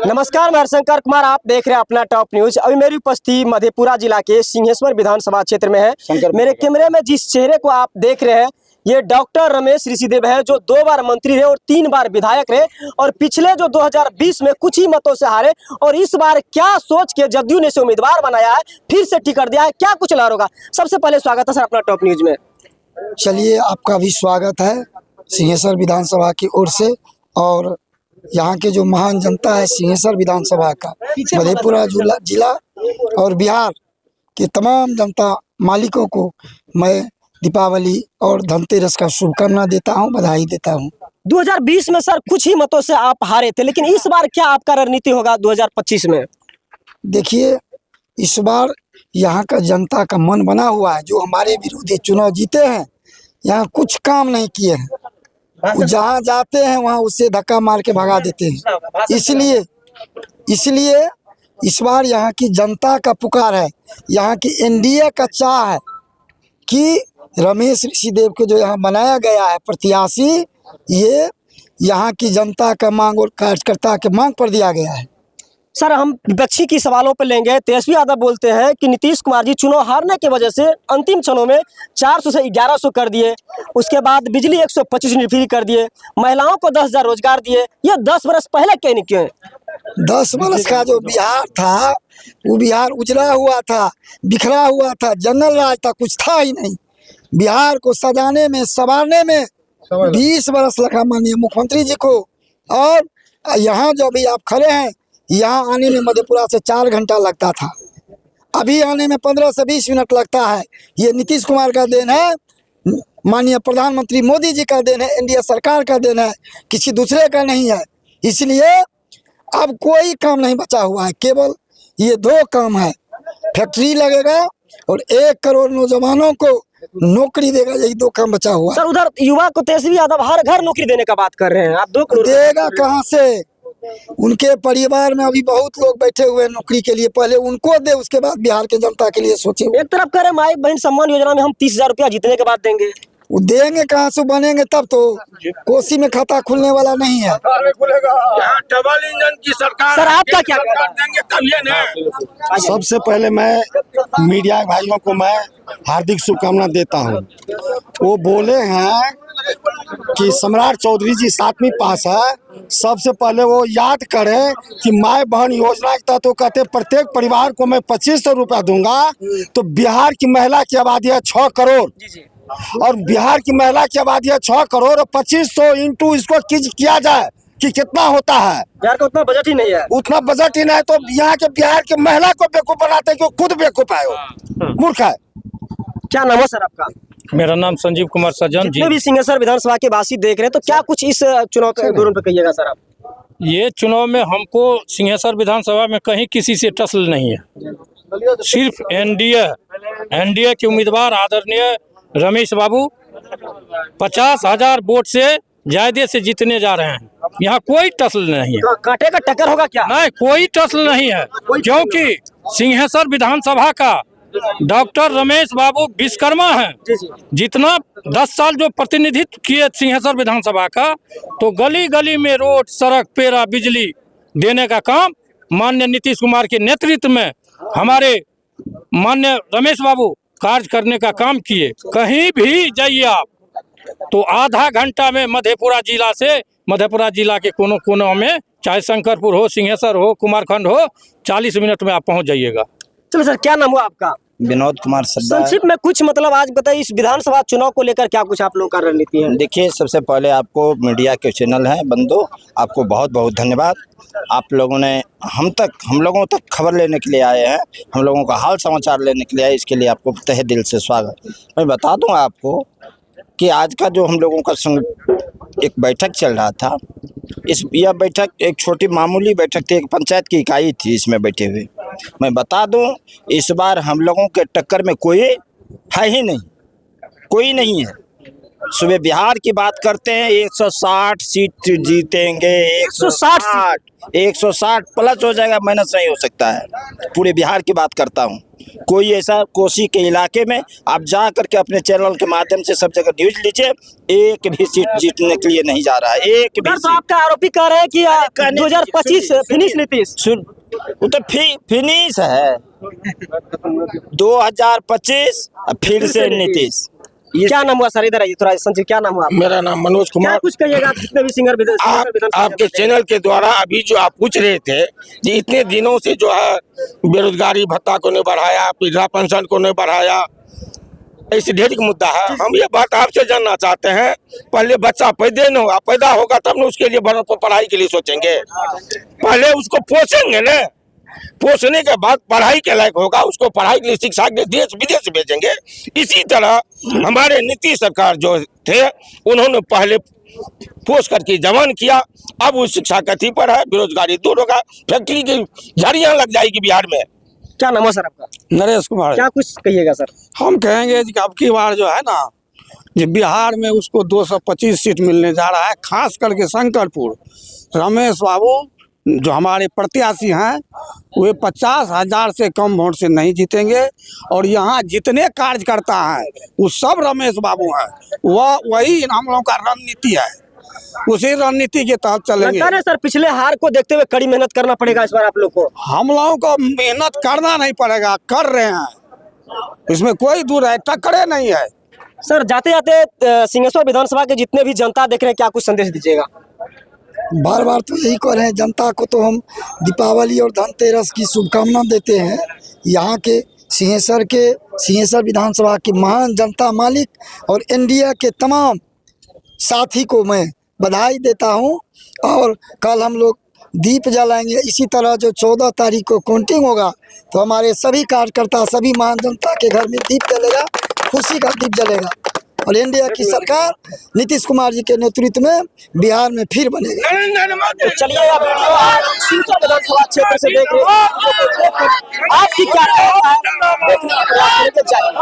नमस्कार, मैं हरशंकर कुमार। आप देख रहे हैं अपना टॉप न्यूज। अभी मेरी उपस्थिति मधेपुरा जिला के सिंहेश्वर विधानसभा क्षेत्र में है। मेरे कैमरे में जिस चेहरे को आप देख रहे हैं ये डॉक्टर रमेश ऋषिदेव है, जो 2 बार मंत्री रहे और 3 बार विधायक रहे और पिछले जो 2020 में कुछ ही मतों से हारे और इस बार क्या सोच के जदयू ने से उम्मीदवार बनाया है, फिर से टिकट दिया है, क्या कुछ लहर होगा। सबसे पहले स्वागत है सर अपना टॉप न्यूज में। चलिए, आपका भी स्वागत है सिंहेश्वर विधानसभा की ओर से। और यहाँ के जो महान जनता है सिंहेश्वर विधानसभा का, मधेपुरा जिला और बिहार के तमाम जनता मालिकों को मैं दीपावली और धनतेरस का शुभकामना देता हूँ, बधाई देता हूँ। 2020 में सर कुछ ही मतों से आप हारे थे, लेकिन इस बार क्या आपका रणनीति होगा 2025 में? देखिए, इस बार यहाँ का जनता का मन बना हुआ है। जो हमारे विरोधी चुनाव जीते हैं, यहाँ कुछ काम नहीं किए हैं, जहाँ जाते हैं वहाँ उससे धक्का मार के भगा देते हैं। इसलिए इस बार यहाँ की जनता का पुकार है, यहाँ की एनडीए का चाह है कि रमेश ऋषिदेव को जो यहाँ बनाया गया है प्रत्याशी, ये यहाँ की जनता का मांग और कार्यकर्ता के मांग पर दिया गया है। सर, हम विपक्षी की सवालों पर लेंगे। तेजस्वी यादव बोलते हैं कि नीतीश कुमार जी चुनाव हारने की वजह से अंतिम क्षणों में 400 से 1100 कर दिए, उसके बाद बिजली 125 यूनिट फ्री कर दिए, महिलाओं को 10,000 रोजगार दिए। ये 10 बरस पहले क्यों नहीं किए? 10 बरस का जो बिहार था वो बिहार उजड़ा हुआ था, बिखरा हुआ था, जनरल राज था, कुछ था ही नहीं। बिहार को सजाने में संवारने में 20 बरस लगा माननीय मुख्यमंत्री जी को। और यहाँ जो अभी आप खड़े हैं, यहाँ आने में मधेपुरा से 4 घंटा लगता था, अभी आने में 15 से 20 मिनट लगता है। ये नीतीश कुमार का देन है, माननीय प्रधानमंत्री मोदी जी का देन है, एनडीए सरकार का देन है, किसी दूसरे का नहीं है। इसलिए अब कोई काम नहीं बचा हुआ है, केवल ये 2 काम है। फैक्ट्री लगेगा और 1 करोड़ नौजवानों को नौकरी देगा, यही 2 काम बचा हुआ है। सर, उधर युवा को तेजस्वी यादव हर घर नौकरी देने का बात कर रहे हैं, आप 2 करोड़ देगा कहाँ से? उनके परिवार में अभी बहुत लोग बैठे हुए हैं नौकरी के लिए, पहले उनको दे, उसके बाद बिहार के जनता के लिए सोचे। एक तरफ कह रहे हैं माई बहन सम्मान योजना में हम 30,000 रुपया जीतने के बाद देंगे। वो देंगे कहाँ से? बनेंगे तब तो। कोसी में खाता खुलने वाला नहीं है। डबल इंजन की सरकार। सर, आपका क्या कहना है? देंगे तब ये ना। सबसे पहले मैं मीडिया भाइयों को मैं हार्दिक शुभकामना देता हूं। वो बोले हैं कि सम्राट चौधरी जी 7वीं पास है। सबसे पहले वो याद करें कि माय बहन योजना के तहत वो कहते प्रत्येक परिवार को मैं 2500 रुपया दूंगा। तो बिहार की महिला की आबादी है 6 करोड़ और बिहार की महिला की आबादी है 6 करोड़ और 2500 इंटू इसको किया जाए कि कितना होता है। बिहार का उतना बजट ही नहीं है। उतना बजट ही नहीं, तो यहाँ के बिहार के महिला को बेवकूफ बनाते हैं कि खुद बेवकूफ है, वो मूर्ख है। क्या नाम है सर आपका? मेरा नाम संजीव कुमार सज्जन जी। जितने भी सिंहेश्वर विधानसभा के वासी देख रहे हैं, तो क्या कुछ इस चुनाव के दौरान पे कहिएगा सर आप? ये चुनाव में हमको सिंहेश्वर विधानसभा में कहीं किसी से टसल नहीं है। सिर्फ एनडीए के उम्मीदवार आदरणीय रमेश बाबू 50,000 वोट से ज्यादा से जीतने जा रहे हैं। यहाँ कोई टसल नहीं है। तो कांटे का टक्कर होगा क्या? नहीं, कोई टसल नहीं है, क्योंकि सिंहेश्वर विधानसभा का डॉक्टर रमेश बाबू विश्वकर्मा है। जितना 10 साल जो प्रतिनिधित्व किए सिंहेश्वर विधानसभा का, तो गली गली में रोड, सड़क, पेड़ा, बिजली देने का काम माननीय नीतीश कुमार के नेतृत्व में हमारे माननीय रमेश बाबू कार्य करने का काम किए। कहीं भी जाइए आप तो आधा घंटा में मधेपुरा जिला के कोनों कोनों में, चाहे शंकरपुर हो, सिंहेश्वर हो, कुमारखंड हो, 40 मिनट में आप पहुंच जाइएगा। चलो सर, क्या नाम हुआ आपका? विनोद कुमार सद्दा। संक्षिप्त में कुछ मतलब आज बताइए, इस विधानसभा चुनाव को लेकर क्या कुछ आप लोगों का रणनीति है? देखिए, सबसे पहले आपको मीडिया के चैनल हैं बंधु, आपको बहुत बहुत धन्यवाद। आप लोगों ने हम लोगों तक खबर लेने के लिए आए हैं, हम लोगों का हाल समाचार लेने के लिए आए, इसके लिए आपको तहे दिल से स्वागत। मैं बता दूं आपको कि आज का जो हम लोगों का एक बैठक चल रहा था, यह बैठक एक छोटी मामूली बैठक थी, एक पंचायत की इकाई थी इसमें बैठे हुए। मैं बता दूं, इस बार हम लोगों के टक्कर में कोई है ही नहीं, कोई नहीं है। सुबह बिहार की बात करते हैं, 160 सीट जीतेंगे, 160 160 प्लस हो जाएगा, माइनस नहीं हो सकता है। पूरे बिहार की बात करता हूँ। कोई ऐसा कोसी के इलाके में आप जा करके अपने चैनल के माध्यम से सब जगह न्यूज लीजिए, एक भी सीट जीतने के लिए नहीं जा रहा है, एक भी तो सीट। आपका आरोपी कह रहे हैं कि 2025 फिनिश नीतीश। सुन, वो तो फिनिश है 2025 फिर से नीतीश। क्या नाम हुआ सर? इधर आइए थोड़ा संजय, क्या नाम हुआ आपका? मेरा नाम मनोज क्या कुमार। कुछ कहिएगा आप जितने भी सिंगर आपके चैनल के द्वारा अभी जो आप पूछ रहे थे कि इतने दिनों से जो है बेरोजगारी भत्ता को नहीं बढ़ाया, वृद्धा पेंशन को नहीं बढ़ाया, ऐसे ढेर का मुद्दा है। हम ये बात आपसे जानना चाहते हैं, पहले बच्चा पैदा होगा तब ना उसके लिए पढ़ाई के लिए सोचेंगे। पहले उसको पोसेंगे ना, पोसने के बाद पढ़ाई के लायक होगा, उसको पढ़ाई के लिए शिक्षा के लिए देश विदेश भेजेंगे। इसी तरह हमारे नीतीश सरकार जो थे उन्होंने पहले पोस करके जवान किया, अब उस शिक्षा कथी पर है, बेरोजगारी दूर होगा, फैक्ट्री की झाड़ियां लग जाएगी बिहार में। क्या नाम है सर आपका? नरेश कुमार। क्या कुछ कहिएगा सर? हम कहेंगे कि अब की बार जो है ना, जो बिहार में उसको 225 सीट मिलने जा रहा है, खास करके शंकरपुर। रमेश बाबू जो हमारे प्रत्याशी हैं वे 50,000 से कम वोट से नहीं जीतेंगे, और यहाँ जितने कार्यकर्ता हैं वो सब रमेश बाबू हैं। वही हम लोगों का रणनीति है, उसी रणनीति के तहत चलेंगे। लगता है सर पिछले हार को देखते हुए कड़ी मेहनत करना पड़ेगा इस बार आप लोग को। हम लोगों को मेहनत करना नहीं पड़ेगा, कर रहे हैं, इसमें कोई दूर है, टक्करे नहीं है। सर जाते जाते सिंहेश्वर विधानसभा के जितने भी जनता देख रहे हैं, क्या कुछ संदेश दीजिएगा? बार बार तो यही कह रहे हैं, जनता को तो हम दीपावली और धनतेरस की शुभकामना देते हैं। यहाँ के सिंहेश्वर विधानसभा के महान जनता मालिक और एनडीए के तमाम साथी को मैं बधाई देता हूँ। और कल हम लोग दीप जलाएंगे। इसी तरह जो 14 तारीख को काउंटिंग होगा तो हमारे सभी कार्यकर्ता, सभी महान जनता के घर में दीप जलेगा, खुशी का दीप जलेगा, और एनडीए की सरकार नीतीश कुमार जी के नेतृत्व में बिहार में फिर बनेगा। तो चलिए आप वीडियो आप सिंहेश्वर विधानसभा क्षेत्र से देख रहे हैं, आपकी क्या राय है देखने का प्रयास करेंगे। जय हिंद।